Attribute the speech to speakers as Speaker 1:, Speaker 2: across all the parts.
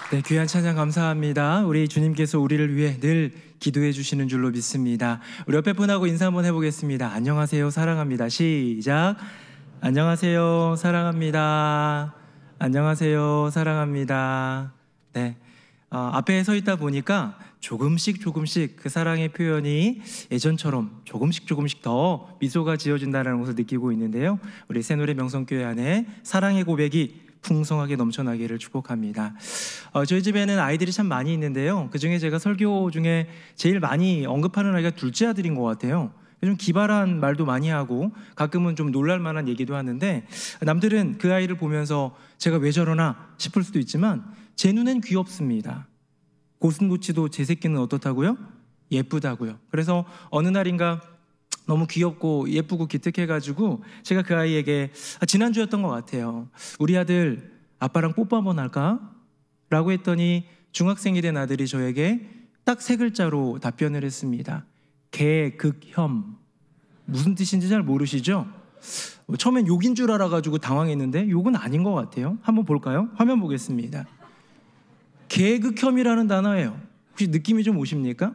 Speaker 1: 네, 귀한 찬양 감사합니다. 우리 주님께서 우리를 위해 늘 기도해 주시는 줄로 믿습니다. 우리 옆에 분하고 인사 한번 해보겠습니다. 안녕하세요, 사랑합니다. 시작. 안녕하세요, 사랑합니다. 안녕하세요, 사랑합니다. 네, 앞에 서 있다 보니까 조금씩 그 사랑의 표현이 예전처럼 조금씩 더 미소가 지어진다는 것을 느끼고 있는데요. 우리 새노래 명성교회 안에 사랑의 고백이 풍성하게 넘쳐나기를 축복합니다. 저희 집에는 아이들이 참 많이 있는데요. 그중에 제가 설교 중에 제일 많이 언급하는 아이가 둘째 아들인 것 같아요. 좀 기발한 말도 많이 하고 가끔은 좀 놀랄만한 얘기도 하는데, 남들은 그 아이를 보면서 제가 왜 저러나 싶을 수도 있지만 제 눈엔 귀엽습니다. 고슴도치도 제 새끼는 어떻다고요? 예쁘다고요. 그래서 어느 날인가 너무 귀엽고 예쁘고 기특해가지고 제가 그 아이에게, 지난주였던 것 같아요, 우리 아들 아빠랑 뽀뽀 한번 할까? 라고 했더니 중학생이 된 아들이 저에게 딱 3글자로 답변을 했습니다. 개극혐. 무슨 뜻인지 잘 모르시죠? 처음엔 욕인 줄 알아가지고 당황했는데 욕은 아닌 것 같아요. 한번 볼까요? 화면 보겠습니다. 개극혐이라는 단어예요. 혹시 느낌이 좀 오십니까?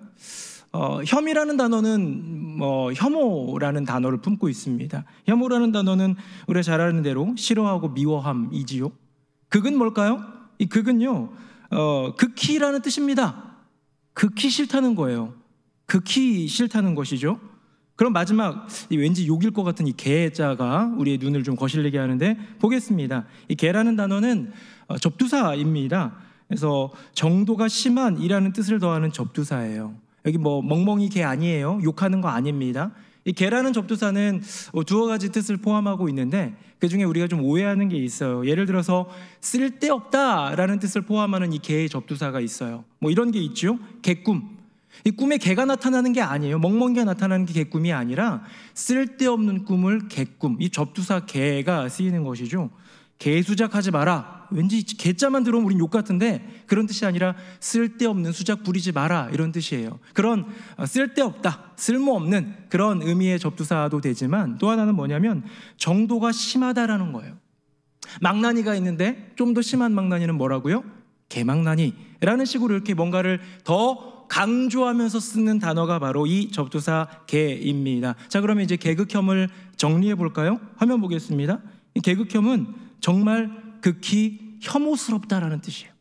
Speaker 1: 혐이라는 단어는 혐오라는 단어를 품고 있습니다. 혐오라는 단어는 우리가 잘 아는 대로 싫어하고 미워함이지요. 극은 뭘까요? 이 극은요, 극히라는 뜻입니다. 극히 싫다는 거예요. 극히 싫다는 것이죠. 그럼 마지막, 왠지 욕일 것 같은 이 개자가 우리의 눈을 좀 거슬리게 하는데, 보겠습니다. 이 개라는 단어는 접두사입니다. 그래서 정도가 심한 이라는 뜻을 더하는 접두사예요. 여기 멍멍이 개 아니에요. 욕하는 거 아닙니다. 이 개라는 접두사는 두어 가지 뜻을 포함하고 있는데, 그 중에 우리가 좀 오해하는 게 있어요. 예를 들어서 쓸데없다라는 뜻을 포함하는 이 개의 접두사가 있어요. 이런 게 있죠. 개꿈. 이 꿈에 개가 나타나는 게 아니에요. 멍멍이가 나타나는 게 개꿈이 아니라 쓸데없는 꿈을 개꿈, 이 접두사 개가 쓰이는 것이죠. 개수작하지 마라. 왠지 개자만 들어오면 우린 욕 같은데 그런 뜻이 아니라 쓸데없는 수작 부리지 마라, 이런 뜻이에요. 그런 쓸데없다, 쓸모없는 그런 의미의 접두사도 되지만, 또 하나는 뭐냐면 정도가 심하다라는 거예요. 망나니가 있는데 좀 더 심한 망나니는 뭐라고요? 개망나니라는 식으로 이렇게 뭔가를 더 강조하면서 쓰는 단어가 바로 이 접두사 개입니다. 자, 그러면 이제 개극혐을 정리해 볼까요? 화면 보겠습니다. 이 개극혐은 정말 극히 혐오스럽다라는 뜻이에요.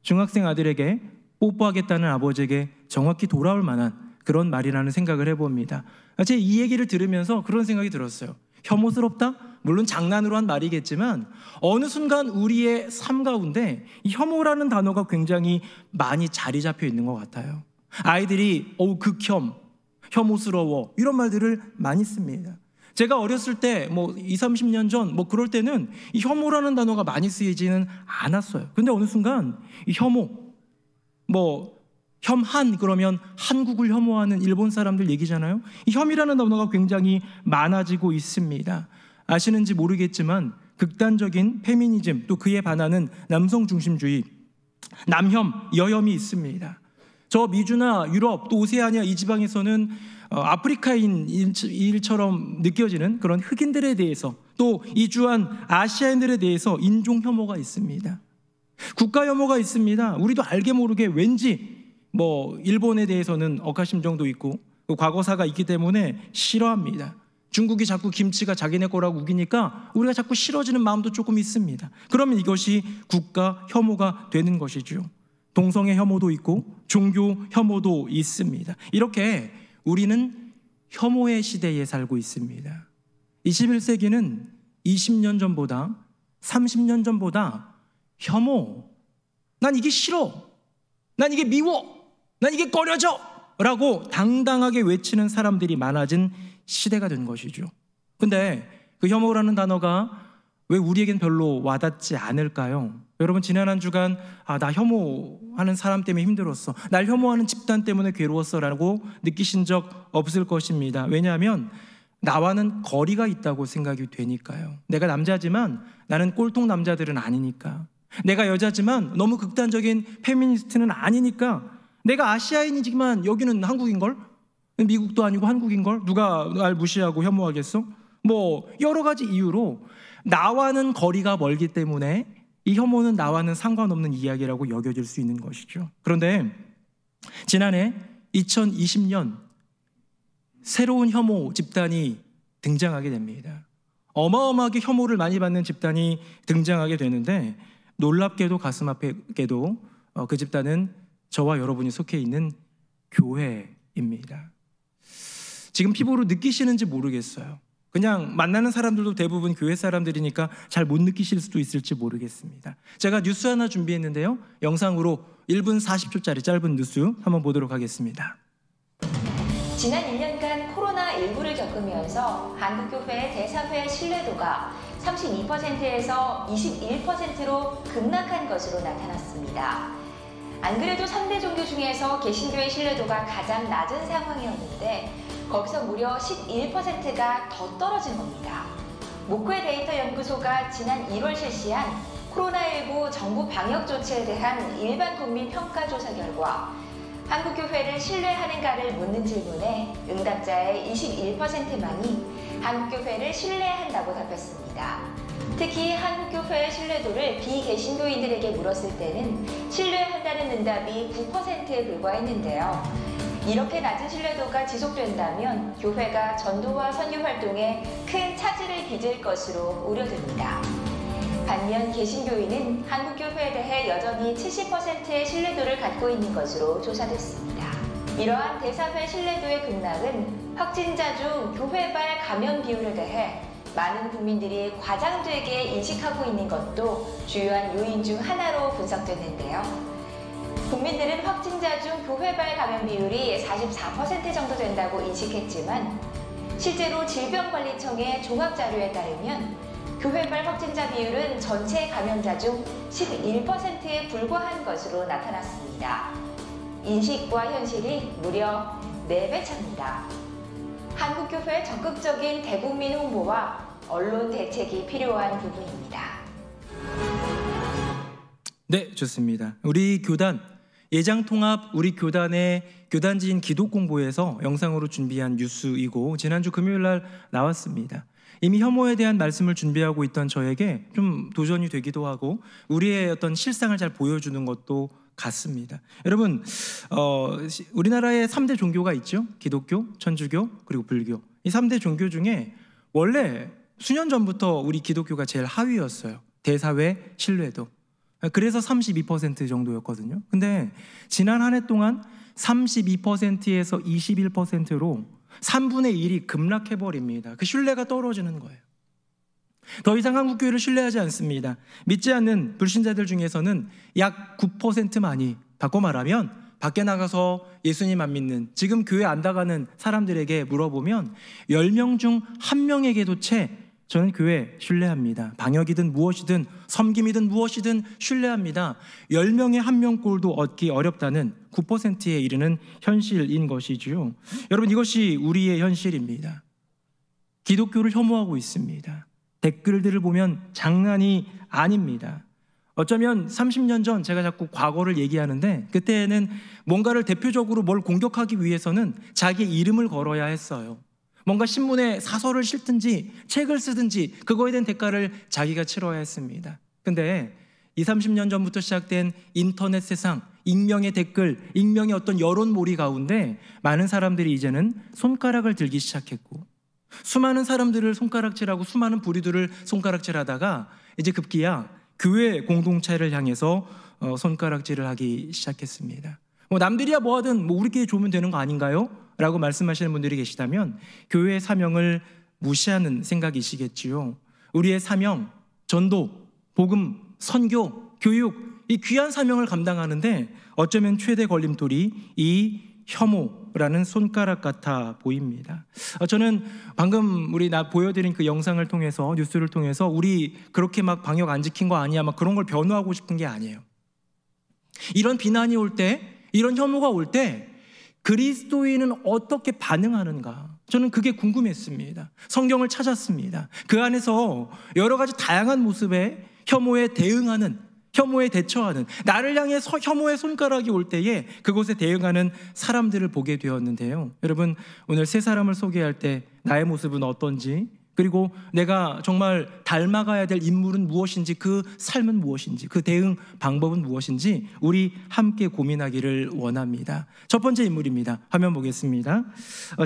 Speaker 1: 중학생 아들에게 뽀뽀하겠다는 아버지에게 정확히 돌아올 만한 그런 말이라는 생각을 해봅니다. 제가 이 얘기를 들으면서 그런 생각이 들었어요. 혐오스럽다? 물론 장난으로 한 말이겠지만 어느 순간 우리의 삶 가운데 이 혐오라는 단어가 굉장히 많이 자리 잡혀 있는 것 같아요. 아이들이 극혐, 혐오스러워 이런 말들을 많이 씁니다. 제가 어렸을 때 20, 30년 전 그럴 때는 이 혐오라는 단어가 많이 쓰이지는 않았어요. 근데 어느 순간 이 혐오, 혐한 그러면 한국을 혐오하는 일본 사람들 얘기잖아요. 이 혐이라는 단어가 굉장히 많아지고 있습니다. 아시는지 모르겠지만 극단적인 페미니즘, 또 그에 반하는 남성 중심주의, 남혐, 여혐이 있습니다. 저 미주나 유럽, 또 오세아니아 이 지방에서는 아프리카인 일처럼 느껴지는 그런 흑인들에 대해서, 또 이주한 아시아인들에 대해서 인종 혐오가 있습니다. 국가 혐오가 있습니다. 우리도 알게 모르게 왠지 일본에 대해서는 억하심정도 있고 과거사가 있기 때문에 싫어합니다. 중국이 자꾸 김치가 자기네 거라고 우기니까 우리가 자꾸 싫어지는 마음도 조금 있습니다. 그러면 이것이 국가 혐오가 되는 것이죠. 동성애 혐오도 있고 종교 혐오도 있습니다. 이렇게 우리는 혐오의 시대에 살고 있습니다. 21세기는 20년 전보다 30년 전보다 혐오, 난 이게 싫어, 난 이게 미워, 난 이게 꺼려져 라고 당당하게 외치는 사람들이 많아진 시대가 된 것이죠. 근데 그 혐오라는 단어가 왜 우리에겐 별로 와닿지 않을까요? 여러분, 지난 한 주간 나 혐오하는 사람 때문에 힘들었어, 날 혐오하는 집단 때문에 괴로웠어 라고 느끼신 적 없을 것입니다. 왜냐하면 나와는 거리가 있다고 생각이 되니까요. 내가 남자지만 나는 꼴통 남자들은 아니니까, 내가 여자지만 너무 극단적인 페미니스트는 아니니까, 내가 아시아인이지만 여기는 한국인걸, 미국도 아니고 한국인걸, 누가 날 무시하고 혐오하겠어? 여러 가지 이유로 나와는 거리가 멀기 때문에 이 혐오는 나와는 상관없는 이야기라고 여겨질 수 있는 것이죠. 그런데 지난해 2020년 새로운 혐오 집단이 등장하게 됩니다. 어마어마하게 혐오를 많이 받는 집단이 등장하게 되는데, 놀랍게도 가슴 아프게도 그 집단은 저와 여러분이 속해 있는 교회입니다. 지금 피부로 느끼시는지 모르겠어요. 그냥 만나는 사람들도 대부분 교회 사람들이니까 잘 못 느끼실 수도 있을지 모르겠습니다. 제가 뉴스 하나 준비했는데요, 영상으로 1분 40초짜리 짧은 뉴스 한번 보도록 하겠습니다.
Speaker 2: 지난 1년간 코로나19를 겪으면서 한국교회의 대사회 신뢰도가 32%에서 21%로 급락한 것으로 나타났습니다. 안 그래도 3대 종교 중에서 개신교의 신뢰도가 가장 낮은 상황이었는데 거기서 무려 11%가 더 떨어진 겁니다. 목회 데이터 연구소가 지난 1월 실시한 코로나19 정부 방역 조치에 대한 일반 국민 평가 조사 결과 한국교회를 신뢰하는가를 묻는 질문에 응답자의 21%만이 한국교회를 신뢰한다고 답했습니다. 특히 한국교회의 신뢰도를 비개신교인들에게 물었을 때는 신뢰한다는 응답이 9%에 불과했는데요. 이렇게 낮은 신뢰도가 지속된다면 교회가 전도와 선교 활동에 큰 차질을 빚을 것으로 우려됩니다. 반면 개신교인은 한국교회에 대해 여전히 70%의 신뢰도를 갖고 있는 것으로 조사됐습니다. 이러한 대사회 신뢰도의 급락은 확진자 중 교회발 감염 비율에 대해 많은 국민들이 과장되게 인식하고 있는 것도 주요한 요인 중 하나로 분석됐는데요. 국민들은 확진자 중 교회발 감염 비율이 44% 정도 된다고 인식했지만 실제로 질병관리청의 종합자료에 따르면 교회발 확진자 비율은 전체 감염자 중 11%에 불과한 것으로 나타났습니다. 인식과 현실이 무려 4배 차입니다. 한국교회의 적극적인 대국민 홍보와 언론 대책이 필요한 부분입니다.
Speaker 1: 네, 좋습니다. 우리 교단 예장통합 우리 교단의 교단지인 기독공보에서 영상으로 준비한 뉴스이고 지난주 금요일 날 나왔습니다. 이미 혐오에 대한 말씀을 준비하고 있던 저에게 좀 도전이 되기도 하고 우리의 어떤 실상을 잘 보여주는 것도 같습니다. 여러분, 우리나라에 3대 종교가 있죠. 기독교, 천주교, 그리고 불교. 이 3대 종교 중에 원래 수년 전부터 우리 기독교가 제일 하위였어요. 대사회 신뢰도. 그래서 32% 정도였거든요. 근데 지난 한 해 동안 32%에서 21%로 3분의 1이 급락해버립니다. 그 신뢰가 떨어지는 거예요. 더 이상 한국교회를 신뢰하지 않습니다. 믿지 않는 불신자들 중에서는 약 9%만이, 바꿔 말하면 밖에 나가서 예수님 안 믿는, 지금 교회 안 나가는 사람들에게 물어보면 10명 중 1명에게도 채 저는 교회 신뢰합니다. 방역이든 무엇이든 섬김이든 무엇이든 신뢰합니다. 10명의 1명 꼴도 얻기 어렵다는 9%에 이르는 현실인 것이지요. 여러분, 이것이 우리의 현실입니다. 기독교를 혐오하고 있습니다. 댓글들을 보면 장난이 아닙니다. 어쩌면 30년 전, 제가 자꾸 과거를 얘기하는데 그때는 뭔가를 대표적으로 뭘 공격하기 위해서는 자기의 이름을 걸어야 했어요. 뭔가 신문에 사설을 실든지 책을 쓰든지 그거에 대한 대가를 자기가 치러야 했습니다. 근데 20, 30년 전부터 시작된 인터넷 세상, 익명의 댓글, 익명의 어떤 여론몰이 가운데 많은 사람들이 이제는 손가락을 들기 시작했고, 수많은 사람들을 손가락질하고 수많은 부류들을 손가락질하다가 이제 급기야 교회 공동체를 향해서 손가락질을 하기 시작했습니다. 남들이야 뭐하든 우리끼리 좋으면 되는 거 아닌가요? 라고 말씀하시는 분들이 계시다면 교회의 사명을 무시하는 생각이시겠지요. 우리의 사명, 전도, 복음, 선교, 교육, 이 귀한 사명을 감당하는데 어쩌면 최대 걸림돌이 이 혐오라는 손가락 같아 보입니다. 저는 방금 보여드린 그 영상을 통해서, 뉴스를 통해서 우리 그렇게 막 방역 안 지킨 거 아니야 막 그런 걸 변호하고 싶은 게 아니에요. 이런 비난이 올 때, 이런 혐오가 올 때 그리스도인은 어떻게 반응하는가? 저는 그게 궁금했습니다. 성경을 찾았습니다. 그 안에서 여러 가지 다양한 모습의 혐오에 대응하는, 혐오에 대처하는, 나를 향해 혐오의 손가락이 올 때에 그곳에 대응하는 사람들을 보게 되었는데요. 여러분, 오늘 세 사람을 소개할 때 나의 모습은 어떤지 그리고 내가 정말 닮아가야 될 인물은 무엇인지, 그 삶은 무엇인지, 그 대응 방법은 무엇인지 우리 함께 고민하기를 원합니다. 첫 번째 인물입니다. 화면 보겠습니다.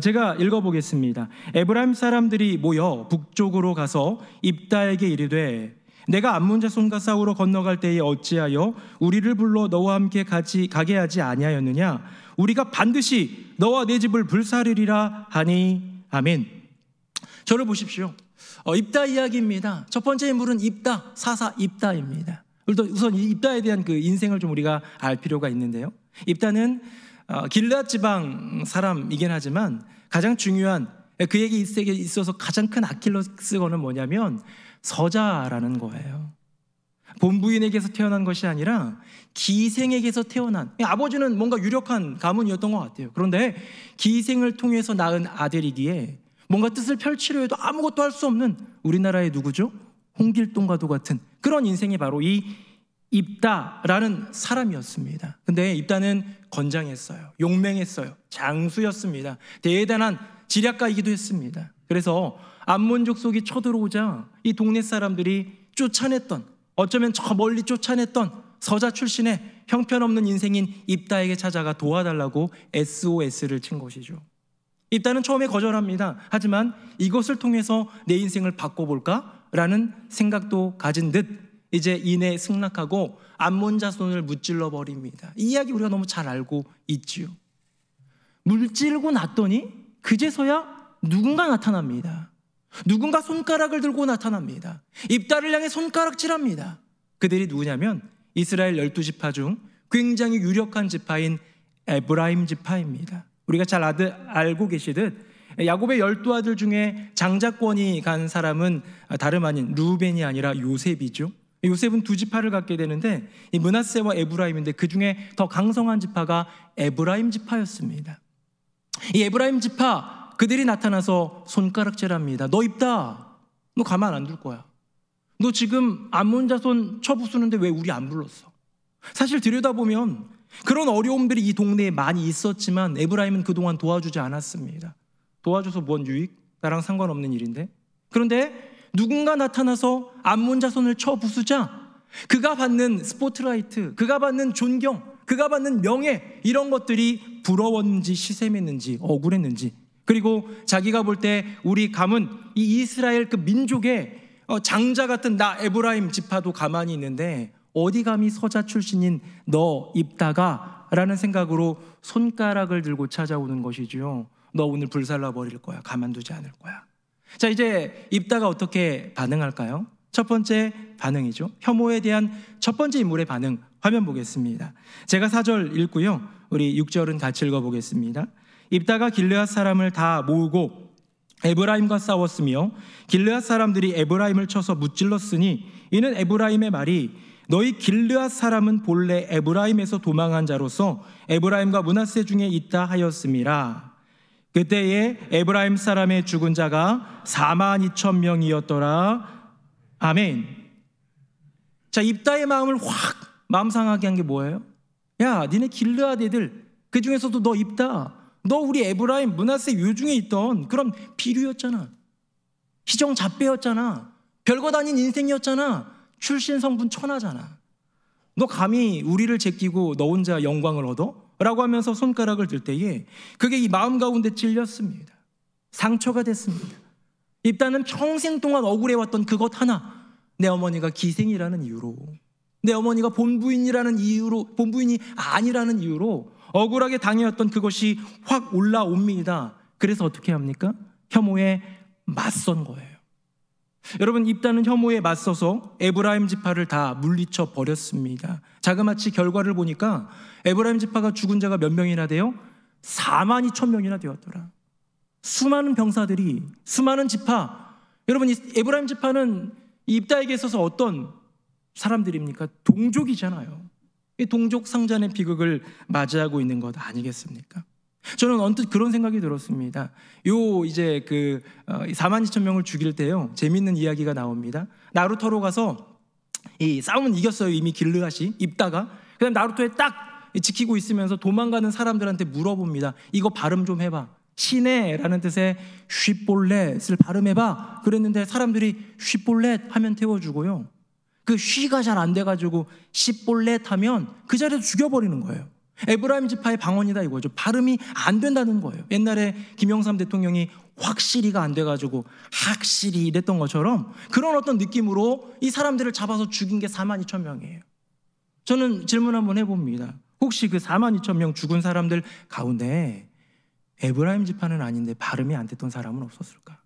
Speaker 1: 제가 읽어보겠습니다. 에브라임 사람들이 모여 북쪽으로 가서 입다에게 이르되 내가 암몬 자손과 싸우러 건너갈 때에 어찌하여 우리를 불러 너와 함께 가게 하지 아니하였느냐? 우리가 반드시 너와 내 집을 불사르리라 하니. 아멘. 저를 보십시오. 입다 이야기입니다. 첫 번째 인물은 입다, 사사 입다입니다. 우선 입다에 대한 그 인생을 좀 우리가 알 필요가 있는데요. 입다는 길르앗 지방 사람이긴 하지만 가장 중요한, 그에게 있어서 가장 큰 아킬레스건은 뭐냐면 서자라는 거예요. 본부인에게서 태어난 것이 아니라 기생에게서 태어난, 아버지는 뭔가 유력한 가문이었던 것 같아요. 그런데 기생을 통해서 낳은 아들이기에 뭔가 뜻을 펼치려 해도 아무것도 할 수 없는 우리나라의 누구죠? 홍길동과도 같은 그런 인생이 바로 이 입다라는 사람이었습니다. 근데 입다는 건장했어요. 용맹했어요. 장수였습니다. 대단한 지략가이기도 했습니다. 그래서 암몬 족속이 쳐들어오자 이 동네 사람들이 쫓아냈던, 어쩌면 저 멀리 쫓아냈던 서자 출신의 형편없는 인생인 입다에게 찾아가 도와달라고 SOS를 친 것이죠. 입다는 처음에 거절합니다. 하지만 이것을 통해서 내 인생을 바꿔볼까라는 생각도 가진 듯 이제 이내 승낙하고 암몬 자손을 무찔러 버립니다. 이 이야기 우리가 너무 잘 알고 있지요. 물질고 났더니 그제서야 누군가 나타납니다. 누군가 손가락을 들고 나타납니다. 입다를 향해 손가락질합니다. 그들이 누구냐면 이스라엘 12지파 중 굉장히 유력한 지파인 에브라임 지파입니다. 우리가 잘 알고 계시듯 야곱의 12아들 중에 장자권이 간 사람은 다름 아닌 루벤이 아니라 요셉이죠. 요셉은 두 지파를 갖게 되는데 이 므낫세와 에브라임인데 그 중에 더 강성한 지파가 에브라임 지파였습니다. 이 에브라임 지파, 그들이 나타나서 손가락질합니다. 너 입다, 너 가만 안 둘 거야. 너 지금 암몬 자손 쳐부수는데 왜 우리 안 불렀어? 사실 들여다보면 그런 어려움들이 이 동네에 많이 있었지만 에브라임은 그동안 도와주지 않았습니다. 도와줘서 뭔 유익? 나랑 상관없는 일인데. 그런데 누군가 나타나서 암몬 자손을 쳐부수자 그가 받는 스포트라이트, 그가 받는 존경, 그가 받는 명예, 이런 것들이 부러웠는지 시샘했는지 억울했는지, 그리고 자기가 볼 때 우리 가문, 이 이스라엘 그 민족의 장자 같은 나 에브라임 지파도 가만히 있는데 어디 감히 서자 출신인 너 입다가 라는 생각으로 손가락을 들고 찾아오는 것이죠. 너 오늘 불살라 버릴 거야. 가만두지 않을 거야. 자, 이제 입다가 어떻게 반응할까요? 첫 번째 반응이죠. 혐오에 대한 첫 번째 인물의 반응, 화면 보겠습니다. 제가 4절 읽고요, 우리 6절은 같이 읽어보겠습니다. 입다가 길르앗 사람을 다 모으고 에브라임과 싸웠으며 길르앗 사람들이 에브라임을 쳐서 무찔렀으니 이는 에브라임의 말이 너희 길르앗 사람은 본래 에브라임에서 도망한 자로서 에브라임과 므낫세 중에 있다 하였음이라. 그때에 에브라임 사람의 죽은 자가 42,000명이었더라. 아멘. 자, 입다의 마음을 확 마음 상하게 한 게 뭐예요? 야, 니네 길르앗 애들, 그 중에서도 너 입다, 너 우리 에브라임, 므낫세 요중에 있던 그런 비류였잖아. 희정 잡배였잖아. 별것 아닌 인생이었잖아. 출신 성분 천하잖아. 너 감히 우리를 제끼고 너 혼자 영광을 얻어? 라고 하면서 손가락을 들 때에 그게 이 마음 가운데 찔렸습니다. 상처가 됐습니다. 입다는 평생 동안 억울해왔던 그것 하나, 내 어머니가 기생이라는 이유로, 내 어머니가 본부인이라는 이유로, 본부인이 아니라는 이유로 억울하게 당해왔던 그것이 확 올라옵니다. 그래서 어떻게 합니까? 혐오에 맞선 거예요. 여러분, 입다는 혐오에 맞서서 에브라임 지파를 다 물리쳐 버렸습니다. 자그마치 결과를 보니까 에브라임 지파가 죽은 자가 몇 명이나 돼요? 42,000명이나 되었더라. 수많은 병사들이, 수많은 지파. 여러분, 이 에브라임 지파는 입다에게 있어서 어떤 사람들입니까? 동족이잖아요. 이 동족 상잔의 비극을 맞이하고 있는 것 아니겠습니까? 저는 언뜻 그런 생각이 들었습니다. 이제 42,000명을 죽일 때요, 재밌는 이야기가 나옵니다. 나루터로 가서 이 싸움은 이겼어요. 이미 길르앗이, 입다가. 그다음 나루터에 딱 지키고 있으면서 도망가는 사람들한테 물어봅니다. 이거 발음 좀 해봐. 시내라는 뜻의 쉬볼렛을 발음해봐 그랬는데 사람들이 쉬볼렛 하면 태워주고요, 그 쉬가 잘 안 돼가지고 시볼렛 하면 그 자리에서 죽여버리는 거예요. 에브라임 지파의 방언이다 이거죠. 발음이 안 된다는 거예요. 옛날에 김영삼 대통령이 확실히가 안 돼가지고 확실히 이랬던 것처럼 그런 어떤 느낌으로 이 사람들을 잡아서 죽인 게 42,000명이에요. 저는 질문 한번 해봅니다. 혹시 그 42,000명 죽은 사람들 가운데 에브라임 지파는 아닌데 발음이 안 됐던 사람은 없었을까?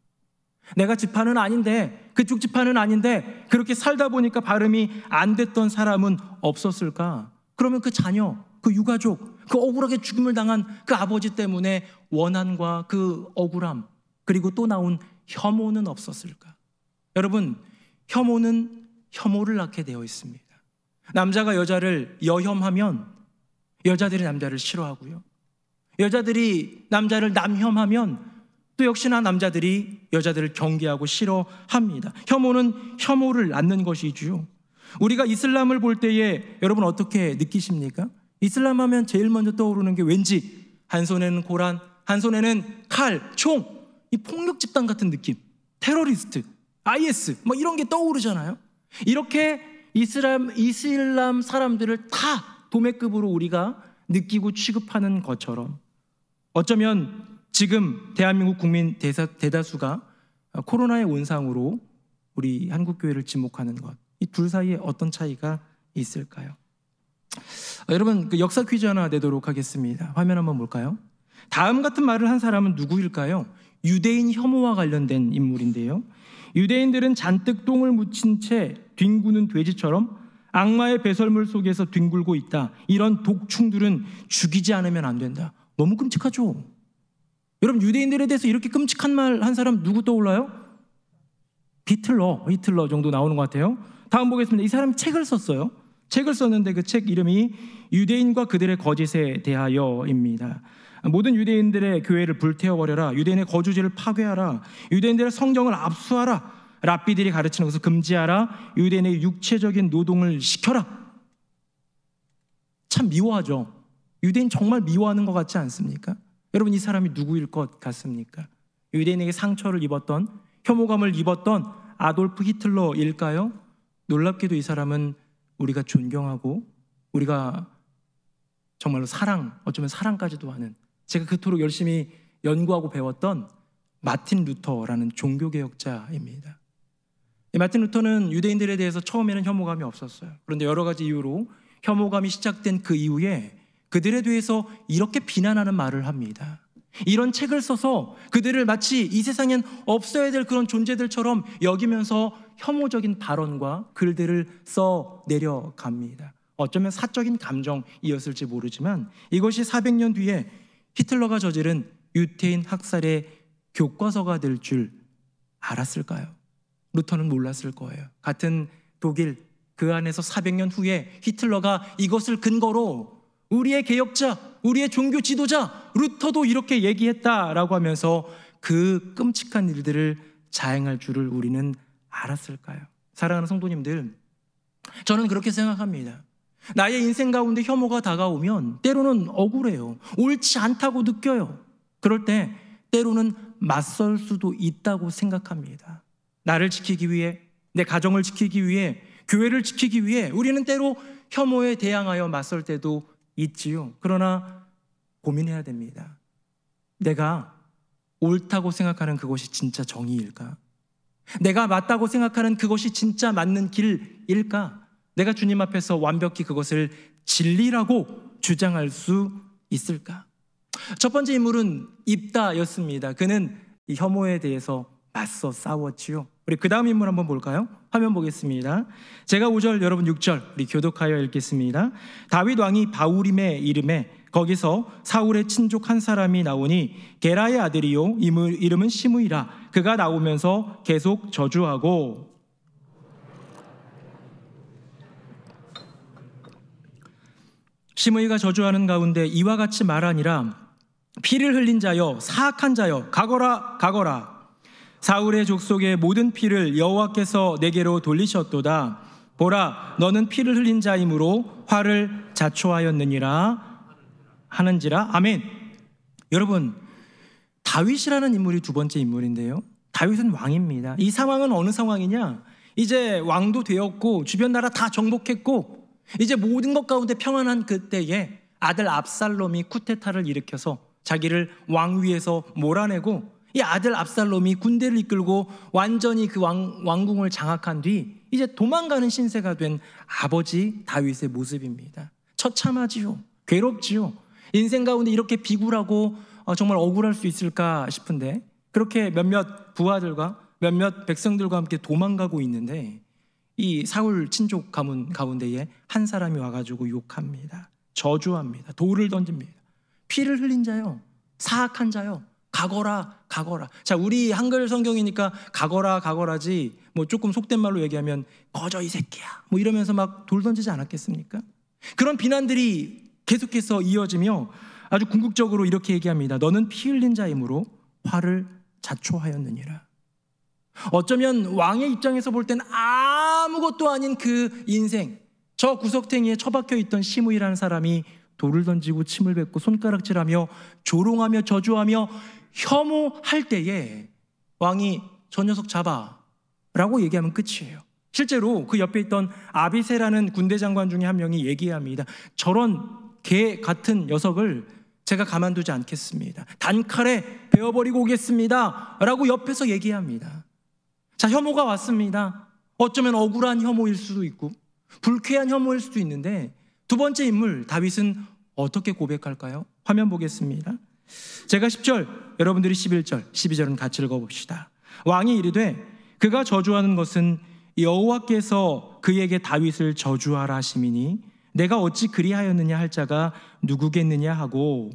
Speaker 1: 내가 지파는 아닌데, 그쪽 지파는 아닌데 그렇게 살다 보니까 발음이 안 됐던 사람은 없었을까? 그러면 그 자녀, 그 유가족, 그 억울하게 죽음을 당한 그 아버지 때문에 원한과 그 억울함, 그리고 또 나온 혐오는 없었을까? 여러분, 혐오는 혐오를 낳게 되어 있습니다. 남자가 여자를 여혐하면 여자들이 남자를 싫어하고요, 여자들이 남자를 남혐하면 또 역시나 남자들이 여자들을 경계하고 싫어합니다. 혐오는 혐오를 낳는 것이지요. 우리가 이슬람을 볼 때에 여러분 어떻게 느끼십니까? 이슬람 하면 제일 먼저 떠오르는 게 왠지 한 손에는 코란, 한 손에는 칼, 총, 이 폭력 집단 같은 느낌, 테러리스트, IS 뭐 이런 게 떠오르잖아요. 이렇게 이슬람 사람들을 다 도매급으로 우리가 느끼고 취급하는 것처럼 어쩌면 지금 대한민국 국민 대다수가 코로나의 온상으로 우리 한국교회를 지목하는 것, 이 둘 사이에 어떤 차이가 있을까요? 여러분, 그 역사 퀴즈 하나 내도록 하겠습니다. 화면 한번 볼까요? 다음 같은 말을 한 사람은 누구일까요? 유대인 혐오와 관련된 인물인데요, 유대인들은 잔뜩 똥을 묻힌 채 뒹구는 돼지처럼 악마의 배설물 속에서 뒹굴고 있다. 이런 독충들은 죽이지 않으면 안 된다. 너무 끔찍하죠? 여러분, 유대인들에 대해서 이렇게 끔찍한 말 한 사람 누구 떠올라요? 히틀러 정도 나오는 것 같아요. 다음 보겠습니다. 이 사람이 책을 썼어요. 책을 썼는데 그 책 이름이 유대인과 그들의 거짓에 대하여입니다. 모든 유대인들의 교회를 불태워버려라, 유대인의 거주지를 파괴하라, 유대인들의 성경을 압수하라, 랍비들이 가르치는 것을 금지하라, 유대인의 육체적인 노동을 시켜라. 참 미워하죠. 유대인 정말 미워하는 것 같지 않습니까? 여러분, 이 사람이 누구일 것 같습니까? 유대인에게 상처를 입었던, 혐오감을 입었던 아돌프 히틀러일까요? 놀랍게도 이 사람은 우리가 존경하고 우리가 정말로 어쩌면 사랑까지도 하는, 제가 그토록 열심히 연구하고 배웠던 마틴 루터라는 종교개혁자입니다. 마틴 루터는 유대인들에 대해서 처음에는 혐오감이 없었어요. 그런데 여러 가지 이유로 혐오감이 시작된 그 이후에 그들에 대해서 이렇게 비난하는 말을 합니다. 이런 책을 써서 그들을 마치 이 세상엔 없어야 될 그런 존재들처럼 여기면서 혐오적인 발언과 글들을 써 내려갑니다. 어쩌면 사적인 감정이었을지 모르지만 이것이 400년 뒤에 히틀러가 저지른 유태인 학살의 교과서가 될 줄 알았을까요? 루터는 몰랐을 거예요. 같은 독일, 그 안에서 400년 후에 히틀러가 이것을 근거로 우리의 개혁자, 우리의 종교 지도자 루터도 이렇게 얘기했다라고 하면서 그 끔찍한 일들을 자행할 줄을 우리는 알았을까요? 사랑하는 성도님들, 저는 그렇게 생각합니다. 나의 인생 가운데 혐오가 다가오면 때로는 억울해요. 옳지 않다고 느껴요. 그럴 때 때로는 맞설 수도 있다고 생각합니다. 나를 지키기 위해, 내 가정을 지키기 위해, 교회를 지키기 위해 우리는 때로 혐오에 대항하여 맞설 때도 있지요. 그러나 고민해야 됩니다. 내가 옳다고 생각하는 그것이 진짜 정의일까? 내가 맞다고 생각하는 그것이 진짜 맞는 길일까? 내가 주님 앞에서 완벽히 그것을 진리라고 주장할 수 있을까? 첫 번째 인물은 입다였습니다. 그는 이 혐오에 대해서 맞서 싸웠지요. 우리 그 다음 인물 한번 볼까요? 화면 보겠습니다. 제가 5절, 여러분 6절 우리 교독하여 읽겠습니다. 다윗 왕이 바울임의 이름에 거기서 사울의 친족 한 사람이 나오니 게라의 아들이요 이름은 시므이라. 그가 나오면서 계속 저주하고 시므이가 저주하는 가운데 이와 같이 말하니라. 피를 흘린 자여, 사악한 자여, 가거라 가거라. 사울의 족속의 모든 피를 여호와께서 내게로 돌리셨도다. 보라, 너는 피를 흘린 자이므로 화를 자초하였느니라 하는지라. 아멘. 여러분, 다윗이라는 인물이 두 번째 인물인데요. 다윗은 왕입니다. 이 상황은 어느 상황이냐? 이제 왕도 되었고 주변 나라 다 정복했고 이제 모든 것 가운데 평안한 그때에 아들 압살롬이 쿠데타를 일으켜서 자기를 왕위에서 몰아내고 이 아들 압살롬이 군대를 이끌고 완전히 그 왕궁을 장악한 뒤 이제 도망가는 신세가 된 아버지 다윗의 모습입니다. 처참하지요. 괴롭지요. 인생 가운데 이렇게 비굴하고 정말 억울할 수 있을까 싶은데 그렇게 몇몇 부하들과 몇몇 백성들과 함께 도망가고 있는데 이 사울 친족 가문 가운데에 한 사람이 와가지고 욕합니다. 저주합니다. 돌을 던집니다. 피를 흘린 자요, 사악한 자요, 가거라 가거라. 자, 우리 한글 성경이니까 가거라 가거라지 뭐 조금 속된 말로 얘기하면 거저 이 새끼야 뭐 이러면서 막 돌 던지지 않았겠습니까? 그런 비난들이 계속해서 이어지며 아주 궁극적으로 이렇게 얘기합니다. 너는 피 흘린 자이므로 화를 자초하였느니라. 어쩌면 왕의 입장에서 볼 땐 아무것도 아닌 그 인생, 저 구석탱이에 처박혀 있던 시므이라는 사람이 돌을 던지고 침을 뱉고 손가락질하며 조롱하며 저주하며 혐오할 때에 왕이 저 녀석 잡아 라고 얘기하면 끝이에요. 실제로 그 옆에 있던 아비새라는 군대 장관 중에 한 명이 얘기합니다. 저런 개 같은 녀석을 제가 가만두지 않겠습니다. 단칼에 베어버리고 오겠습니다 라고 옆에서 얘기합니다. 자, 혐오가 왔습니다. 어쩌면 억울한 혐오일 수도 있고 불쾌한 혐오일 수도 있는데 두 번째 인물 다윗은 어떻게 고백할까요? 화면 보겠습니다. 제가 10절, 여러분들이 11절, 12절은 같이 읽어봅시다. 왕이 이르되 그가 저주하는 것은 여호와께서 그에게 다윗을 저주하라 하심이니 내가 어찌 그리하였느냐 할 자가 누구겠느냐 하고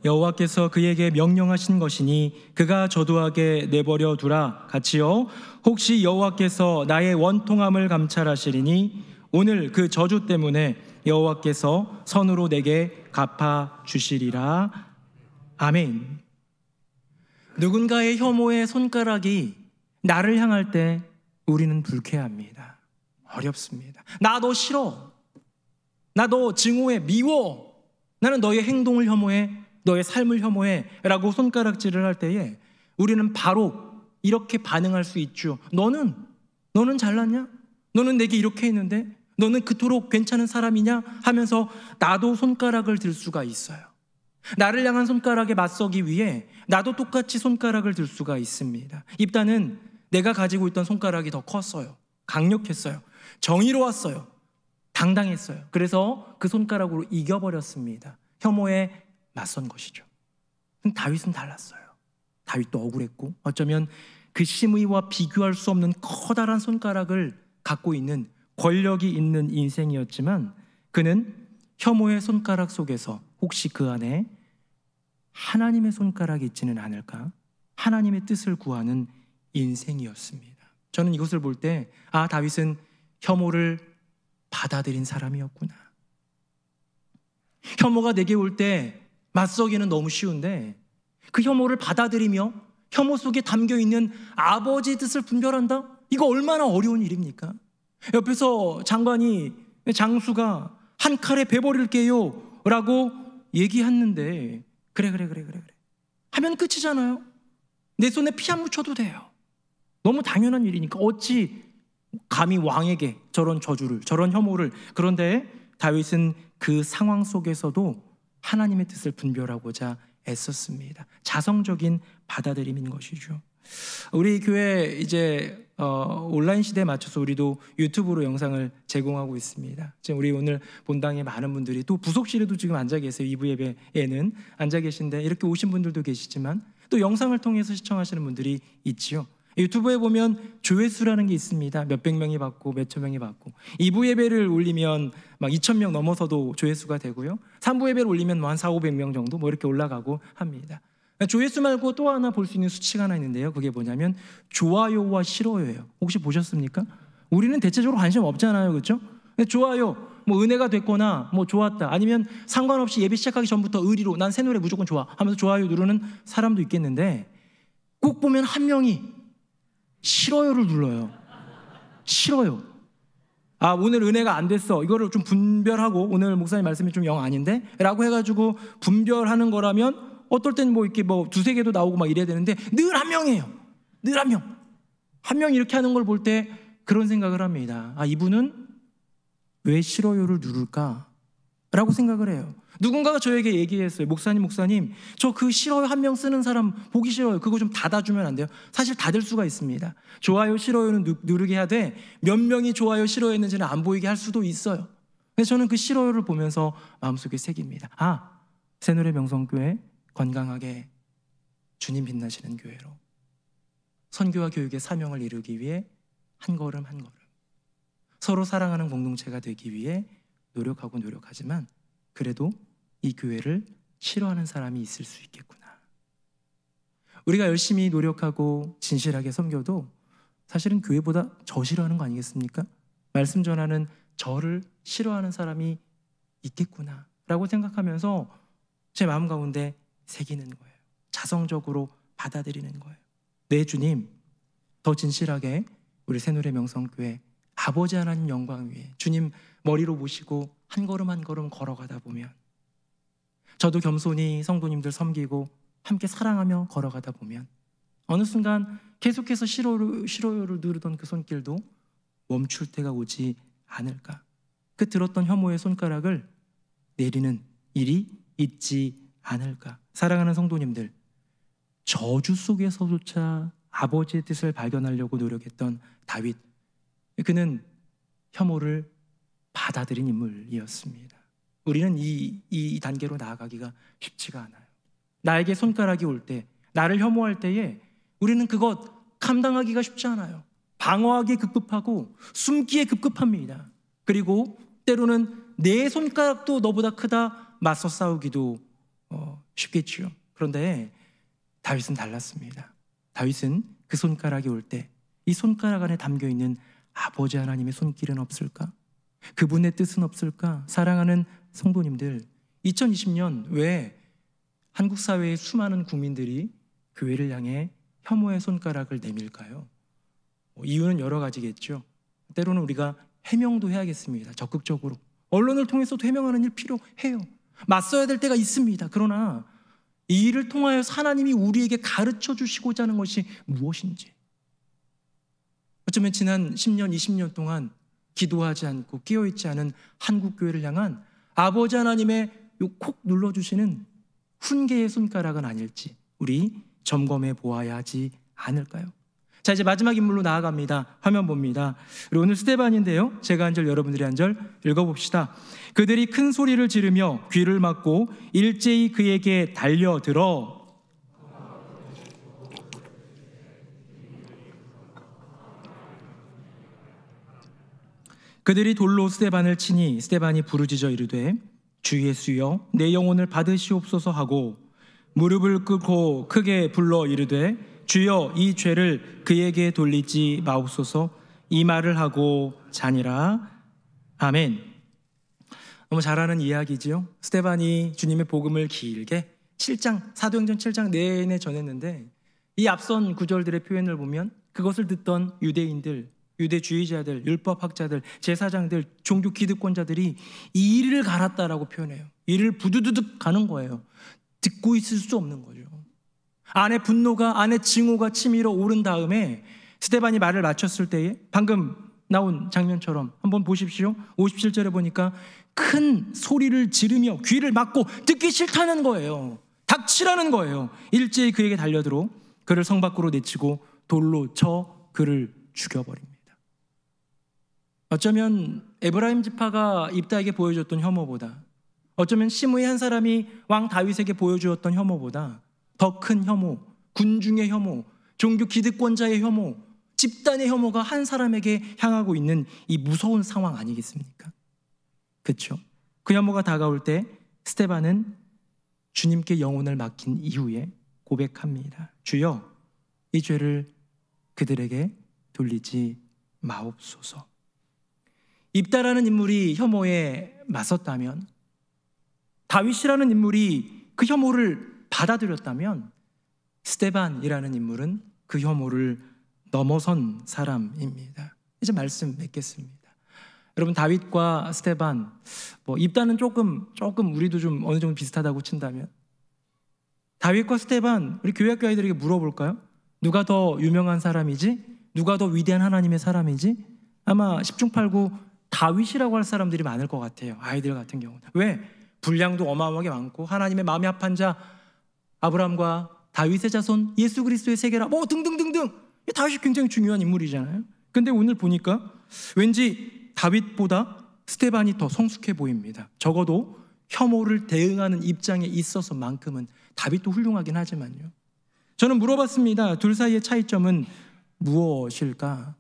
Speaker 1: 여호와께서 그에게 명령하신 것이니 그가 저도하게 내버려 두라. 같이요. 혹시 여호와께서 나의 원통함을 감찰하시리니 오늘 그 저주 때문에 여호와께서 선으로 내게 갚아 주시리라. 아멘. 누군가의 혐오의 손가락이 나를 향할 때 우리는 불쾌합니다. 어렵습니다. 나 너 싫어. 나 너 증오해. 미워. 나는 너의 행동을 혐오해. 너의 삶을 혐오해 라고 손가락질을 할 때에 우리는 바로 이렇게 반응할 수 있죠. 너는 잘났냐? 너는 내게 이렇게 했는데 너는 그토록 괜찮은 사람이냐? 하면서 나도 손가락을 들 수가 있어요. 나를 향한 손가락에 맞서기 위해 나도 똑같이 손가락을 들 수가 있습니다. 입단은 내가 가지고 있던 손가락이 더 컸어요. 강력했어요. 정의로웠어요. 당당했어요. 그래서 그 손가락으로 이겨버렸습니다. 혐오에 맞선 것이죠. 다윗은 달랐어요. 다윗도 억울했고 어쩌면 그 시므이와 비교할 수 없는 커다란 손가락을 갖고 있는 권력이 있는 인생이었지만 그는 혐오의 손가락 속에서 혹시 그 안에 하나님의 손가락이 있지는 않을까? 하나님의 뜻을 구하는 인생이었습니다. 저는 이것을 볼 때 다윗은 혐오를 받아들인 사람이었구나. 혐오가 내게 올 때 맞서기는 너무 쉬운데 그 혐오를 받아들이며 혐오 속에 담겨있는 아버지의 뜻을 분별한다? 이거 얼마나 어려운 일입니까? 옆에서 장수가 한 칼에 베버릴게요 라고 얘기했는데 그래 하면 끝이잖아요. 내 손에 피 안 묻혀도 돼요. 너무 당연한 일이니까 어찌 감히 왕에게 저런 저주를, 저런 혐오를. 그런데 다윗은 그 상황 속에서도 하나님의 뜻을 분별하고자 애썼습니다. 자성적인 받아들임인 것이죠. 우리 교회 이제 온라인 시대에 맞춰서 우리도 유튜브로 영상을 제공하고 있습니다. 지금 우리 오늘 본당에 많은 분들이 또 부속실에도 지금 앉아 계세요. 2부 예배에는 앉아 계신데 이렇게 오신 분들도 계시지만 또 영상을 통해서 시청하시는 분들이 있지요. 유튜브에 보면 조회수라는 게 있습니다. 몇백 명이 받고 몇천 명이 받고 2부 예배를 올리면 막 2,000명 넘어서도 조회수가 되고요. 3부 예배를 올리면 뭐 한 400-500명 정도 뭐 이렇게 올라가고 합니다. 조회수 말고 또 하나 볼 수 있는 수치가 하나 있는데요. 그게 뭐냐면 좋아요와 싫어요예요. 혹시 보셨습니까? 우리는 대체적으로 관심 없잖아요. 그렇죠? 좋아요, 뭐 은혜가 됐거나 뭐 좋았다 아니면 상관없이 예배 시작하기 전부터 의리로 난 새 노래 무조건 좋아 하면서 좋아요 누르는 사람도 있겠는데 꼭 보면 한 명이 싫어요를 눌러요. 싫어요. 아, 오늘 은혜가 안 됐어. 이거를 좀 분별하고, 오늘 목사님 말씀이 좀 영 아닌데? 라고 해가지고 분별하는 거라면 어떨 땐 뭐 이렇게 뭐 두세 개도 나오고 막 이래야 되는데 늘 한 명이에요. 늘 한 명. 한 명 이렇게 하는 걸 볼 때 그런 생각을 합니다. 아, 이분은 왜 싫어요를 누를까? 라고 생각을 해요. 누군가가 저에게 얘기했어요. 목사님, 저 그 싫어요 한 명 쓰는 사람 보기 싫어요. 그거 좀 닫아주면 안 돼요? 사실 닫을 수가 있습니다. 좋아요, 싫어요는 누르게 하되 몇 명이 좋아요, 싫어했는지는 안 보이게 할 수도 있어요. 그래서 저는 그 싫어요를 보면서 마음속에 새깁니다. 아, 새노래 명성교회 건강하게 주님 빛나시는 교회로 선교와 교육의 사명을 이루기 위해 한 걸음 한 걸음 서로 사랑하는 공동체가 되기 위해 노력하지만 그래도 이 교회를 싫어하는 사람이 있을 수 있겠구나. 우리가 열심히 노력하고 진실하게 섬겨도 사실은 교회보다 저 싫어하는 거 아니겠습니까? 말씀 전하는 저를 싫어하는 사람이 있겠구나 라고 생각하면서 제 마음 가운데 새기는 거예요. 자성적으로 받아들이는 거예요. 네, 주님, 더 진실하게 우리 새노래 명성교회 아버지 하나님 영광 위에 주님 머리로 모시고 한 걸음 한 걸음 걸어가다 보면 저도 겸손히 성도님들 섬기고 함께 사랑하며 걸어가다 보면 어느 순간 계속해서 싫어요를 누르던 그 손길도 멈출 때가 오지 않을까. 그 들었던 혐오의 손가락을 내리는 일이 있지 않을까. 사랑하는 성도님들, 저주 속에서조차 아버지의 뜻을 발견하려고 노력했던 다윗, 그는 혐오를 받아들인 인물이었습니다. 우리는 이 단계로 나아가기가 쉽지가 않아요. 나에게 손가락이 올 때, 나를 혐오할 때에 우리는 그것 감당하기가 쉽지 않아요. 방어하기에 급급하고 숨기에 급급합니다. 그리고 때로는 내 손가락도 너보다 크다 맞서 싸우기도 쉽겠죠. 그런데 다윗은 달랐습니다. 다윗은 그 손가락이 올 때 이 손가락 안에 담겨있는 아버지 하나님의 손길은 없을까? 그분의 뜻은 없을까? 사랑하는 성도님들, 2020년 왜 한국 사회의 수많은 국민들이 교회를 향해 혐오의 손가락을 내밀까요? 이유는 여러 가지겠죠. 때로는 우리가 해명도 해야겠습니다. 적극적으로 언론을 통해서도 해명하는 일 필요해요. 맞서야 될 때가 있습니다. 그러나 이 일을 통하여 하나님이 우리에게 가르쳐 주시고자 하는 것이 무엇인지, 어쩌면 지난 10년, 20년 동안 기도하지 않고 깨어있지 않은 한국교회를 향한 아버지 하나님의 콕 눌러주시는 훈계의 손가락은 아닐지 우리 점검해 보아야 하지 않을까요? 자, 이제 마지막 인물로 나아갑니다. 화면 봅니다. 오늘 스데반인데요, 제가 한 절 여러분들이 한 절 읽어봅시다. 그들이 큰 소리를 지르며 귀를 막고 일제히 그에게 달려들어 그들이 돌로 스데반을 치니 스데반이 부르짖어 이르되 주 예수여 내 영혼을 받으시옵소서 하고 무릎을 꿇고 크게 불러 이르되 주여 이 죄를 그에게 돌리지 마옵소서. 이 말을 하고 자니라. 아멘. 너무 잘 아는 이야기지요. 스데반이 주님의 복음을 길게 7장, 사도행전 7장 내내 전했는데 이 앞선 구절들의 표현을 보면 그것을 듣던 유대인들, 유대주의자들, 율법학자들, 제사장들, 종교 기득권자들이 이를 갈았다라고 표현해요. 이를 부두두둑 가는 거예요. 듣고 있을 수 없는 거죠. 안에 분노가, 안에 증오가 치밀어 오른 다음에 스데반이 말을 마쳤을 때에 방금 나온 장면처럼 한번 보십시오. 57절에 보니까 큰 소리를 지르며 귀를 막고 듣기 싫다는 거예요. 닥치라는 거예요. 일제히 그에게 달려들어 그를 성 밖으로 내치고 돌로 쳐 그를 죽여버립니다. 어쩌면 에브라임 지파가 입다에게 보여줬던 혐오보다, 어쩌면 시므의 한 사람이 왕 다윗에게 보여주었던 혐오보다 더 큰 혐오, 군중의 혐오, 종교 기득권자의 혐오, 집단의 혐오가 한 사람에게 향하고 있는 이 무서운 상황 아니겠습니까? 그렇죠? 그 혐오가 다가올 때 스데반은 주님께 영혼을 맡긴 이후에 고백합니다. 주여, 이 죄를 그들에게 돌리지 마옵소서. 입다라는 인물이 혐오에 맞섰다면, 다윗이라는 인물이 그 혐오를 받아들였다면, 스데반이라는 인물은 그 혐오를 넘어선 사람입니다. 이제 말씀 맺겠습니다. 여러분, 다윗과 스데반, 뭐 입단은 조금 우리도 좀 어느 정도 비슷하다고 친다면, 다윗과 스데반, 우리 교회학교 아이들에게 물어볼까요? 누가 더 유명한 사람이지? 누가 더 위대한 하나님의 사람이지? 아마 10중 8구 다윗이라고 할 사람들이 많을 것 같아요. 아이들 같은 경우는. 왜? 분량도 어마어마하게 많고 하나님의 마음이 합한 자 아브라함과 다윗의 자손 예수 그리스도의 세계라 뭐 등등등등, 다윗이 굉장히 중요한 인물이잖아요. 근데 오늘 보니까 왠지 다윗보다 스데반이 더 성숙해 보입니다. 적어도 혐오를 대응하는 입장에 있어서만큼은 다윗도 훌륭하긴 하지만요. 저는 물어봤습니다. 둘 사이의 차이점은 무엇일까?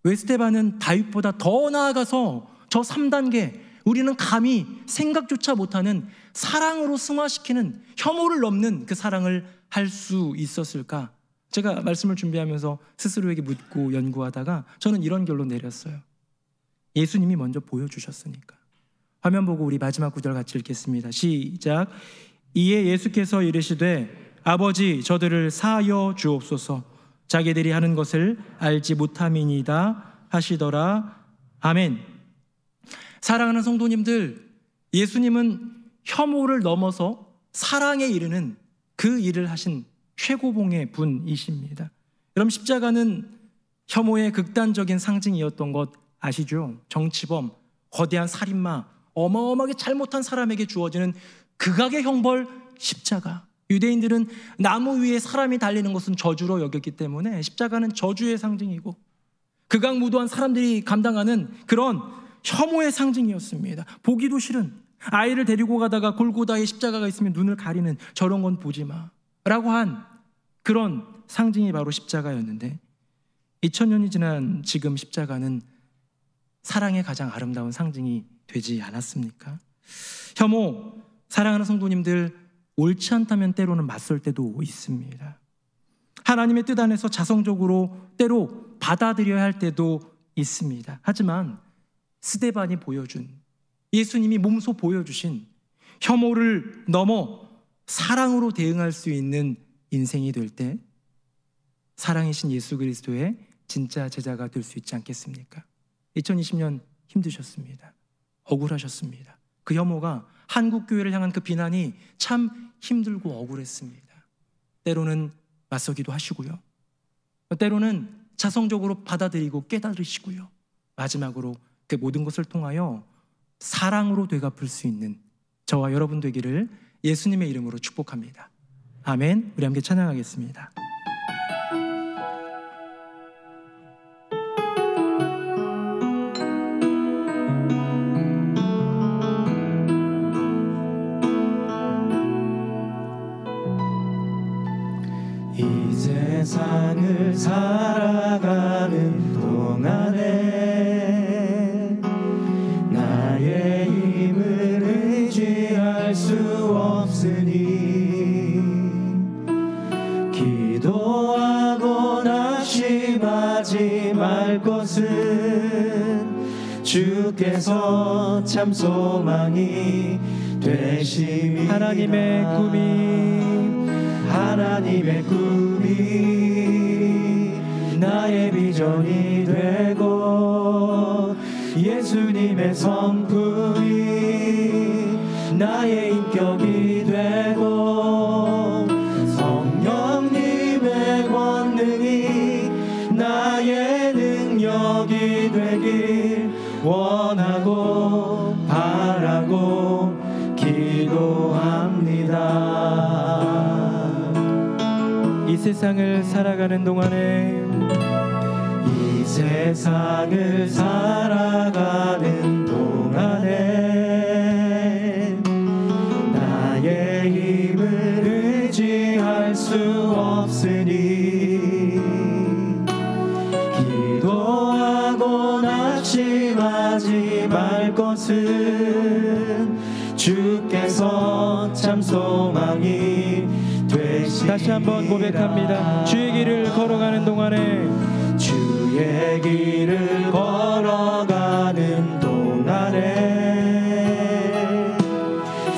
Speaker 1: 왜 스데반은 다윗보다 더 나아가서 저 3단계, 우리는 감히 생각조차 못하는 사랑으로 승화시키는, 혐오를 넘는 그 사랑을 할 수 있었을까? 제가 말씀을 준비하면서 스스로에게 묻고 연구하다가 저는 이런 결론 내렸어요. 예수님이 먼저 보여주셨으니까. 화면 보고 우리 마지막 구절 같이 읽겠습니다. 시작. 이에 예수께서 이르시되 아버지 저들을 사하여 주옵소서, 자기들이 하는 것을 알지 못함이니이다 하시더라. 아멘. 사랑하는 성도님들, 예수님은 혐오를 넘어서 사랑에 이르는 그 일을 하신 최고봉의 분이십니다. 여러분, 십자가는 혐오의 극단적인 상징이었던 것 아시죠? 정치범, 거대한 살인마, 어마어마하게 잘못한 사람에게 주어지는 극악의 형벌, 십자가. 유대인들은 나무 위에 사람이 달리는 것은 저주로 여겼기 때문에 십자가는 저주의 상징이고 극악무도한 사람들이 감당하는 그런 혐오의 상징이었습니다. 보기도 싫은, 아이를 데리고 가다가 골고다에 십자가가 있으면 눈을 가리는, 저런 건 보지 마 라고 한 그런 상징이 바로 십자가였는데, 2000년이 지난 지금 십자가는 사랑의 가장 아름다운 상징이 되지 않았습니까? 혐오, 사랑하는 성도님들, 옳지 않다면 때로는 맞설 때도 있습니다. 하나님의 뜻 안에서 자성적으로 때로 받아들여야 할 때도 있습니다. 하지만 스데반이 보여준, 예수님이 몸소 보여주신 혐오를 넘어 사랑으로 대응할 수 있는 인생이 될 때 사랑이신 예수 그리스도의 진짜 제자가 될 수 있지 않겠습니까? 2020년 힘드셨습니다. 억울하셨습니다. 그 혐오가 한국교회를 향한 그 비난이 참 힘들고 억울했습니다. 때로는 맞서기도 하시고요, 때로는 자성적으로 받아들이고 깨달으시고요, 마지막으로 그 모든 것을 통하여 사랑으로 되갚을 수 있는 저와 여러분 되기를 예수님의 이름으로 축복합니다. 아멘. 우리 함께 찬양하겠습니다.
Speaker 3: 이 세상을 살아가는 동안에 나의 힘을 의지할 수 없으니 기도하고 낙심하지 말 것은 주께서 참 소망이 되심이다. 하나님의 꿈이 나의 비전이 되고 예수님의 성품이 나의 인격이 되고 성령님의 권능이 나의 능력이 되길 원하고 바라고 기도합니다.
Speaker 4: 이 세상을 살아가는 동안에
Speaker 3: 나의 힘을 의지할 수 없으니 기도하고 낙심하지 말 것은 주께서 참 소망이 되시리라.
Speaker 4: 다시 한번 고백합니다. 주의 길을 걸어가는 동안에
Speaker 3: 주의 길을 걸어가는 동안에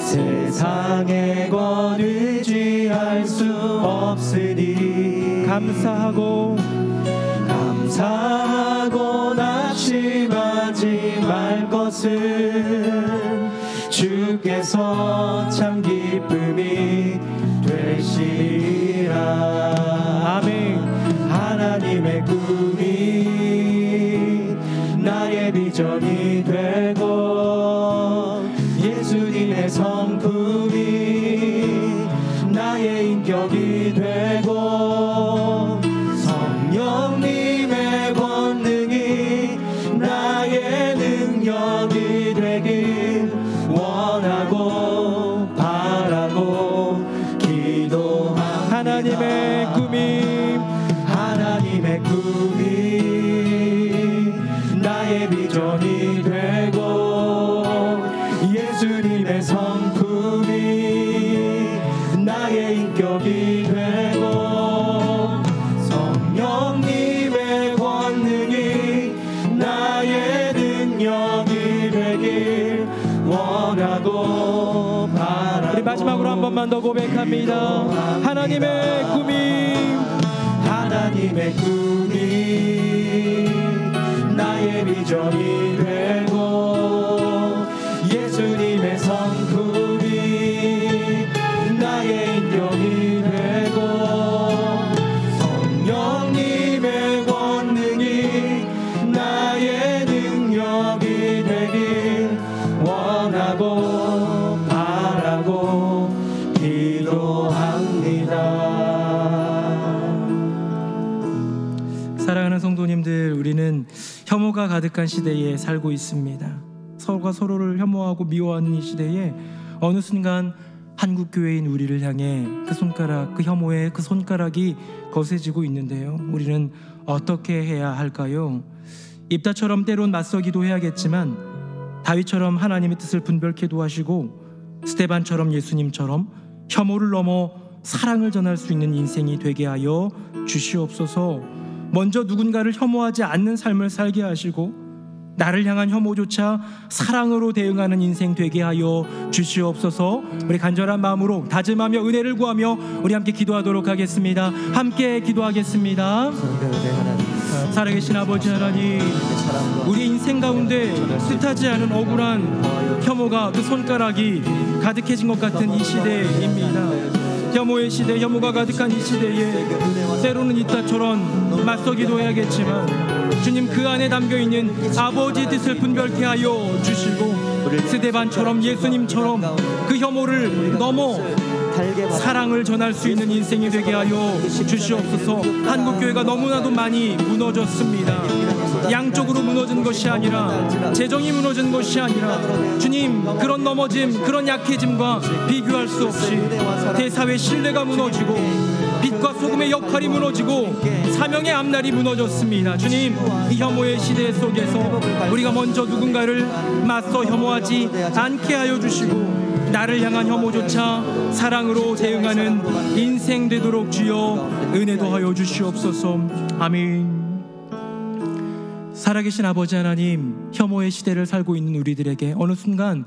Speaker 3: 세상의 것 의지할 수 없으니 감사하고 낙심하지 말 것은 주께서 참 기쁨이 되시리라.
Speaker 4: 아멘.
Speaker 3: 하나님의 꿈이 나의 비전이 되고 예수님의 성품이 나의 인격이 되고 성령님의 권능이 나의 능력이 되길 원하고 바라고 기도합니다.
Speaker 4: 하나님의 꿈이
Speaker 3: 나의 비전이 되고 예수님의 성품이 나의 인격이 되고 성령님의 권능이 나의 능력이 되길 원하고 바라고.
Speaker 4: 우리 마지막으로 한 번만 더 고백합니다. 하나님의 꿈이
Speaker 3: 나의 비전이 되고 예수님의 성품이 나의 인격이 되고 성령님의 권능이 나의 능력이 되길 원하고 바라고 기도합니다.
Speaker 1: 사랑하는 성도님들, 우리는 혐오가 가득한 시대에 살고 있습니다. 서로가 서로를 혐오하고 미워하는 이 시대에 어느 순간 한국 교회인 우리를 향해 그 혐오의 그 손가락이 거세지고 있는데요. 우리는 어떻게 해야 할까요? 입다처럼 때론 맞서기도 해야겠지만 다윗처럼 하나님의 뜻을 분별케 도하시고 스데반처럼 예수님처럼 혐오를 넘어 사랑을 전할 수 있는 인생이 되게 하여 주시옵소서. 먼저 누군가를 혐오하지 않는 삶을 살게 하시고 나를 향한 혐오조차 사랑으로 대응하는 인생 되게 하여 주시옵소서. 우리 간절한 마음으로 다짐하며 은혜를 구하며 우리 함께 기도하도록 하겠습니다. 함께 기도하겠습니다. 살아계신 아버지 하나님, 우리 인생 가운데 뜻하지 않은 억울한 혐오가 그 손가락이 가득해진 것 같은 이 시대입니다. 혐오의 시대, 혐오가 가득한 이 시대에 때로는 이따처럼 맞서기도 해야겠지만 주님, 그 안에 담겨있는 아버지 뜻을 분별케 하여 주시고 스데반처럼 예수님처럼 그 혐오를 넘어 사랑을 전할 수 있는 인생이 되게 하여 주시옵소서. 한국교회가 너무나도 많이 무너졌습니다. 양쪽으로 무너진 것이 아니라 재정이 무너진 것이 아니라 주님, 그런 넘어짐, 그런 약해짐과 비교할 수 없이 대사회 신뢰가 무너지고 빛과 소금의 역할이 무너지고 사명의 앞날이 무너졌습니다. 주님, 이 혐오의 시대 속에서 우리가 먼저 누군가를 맞서 혐오하지 않게 하여 주시고 나를 향한 혐오조차 사랑으로 대응하는 인생 되도록 주여 은혜도 하여 주시옵소서. 아멘. 살아계신 아버지 하나님, 혐오의 시대를 살고 있는 우리들에게 어느 순간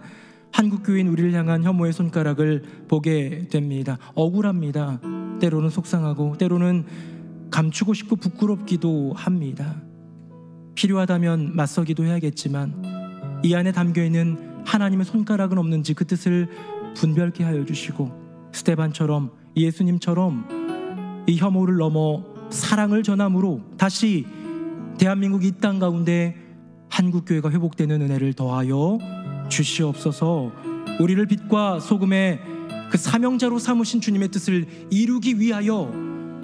Speaker 1: 한국교회인 우리를 향한 혐오의 손가락을 보게 됩니다. 억울합니다. 때로는 속상하고 때로는 감추고 싶고 부끄럽기도 합니다. 필요하다면 맞서기도 해야겠지만 이 안에 담겨있는 하나님의 손가락은 없는지 그 뜻을 분별케 하여 주시고 스데반처럼 예수님처럼 이 혐오를 넘어 사랑을 전함으로 다시 대한민국 이 땅 가운데 한국교회가 회복되는 은혜를 더하여 주시옵소서. 우리를 빛과 소금의 그 사명자로 삼으신 주님의 뜻을 이루기 위하여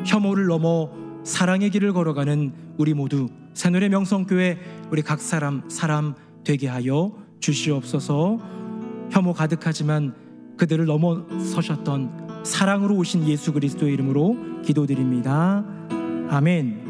Speaker 1: 혐오를 넘어 사랑의 길을 걸어가는 우리 모두 새누리 명성교회 우리 각 사람 되게 하여 주시옵소서. 혐오 가득하지만 그들을 넘어서셨던 사랑으로 오신 예수 그리스도의 이름으로 기도드립니다. 아멘.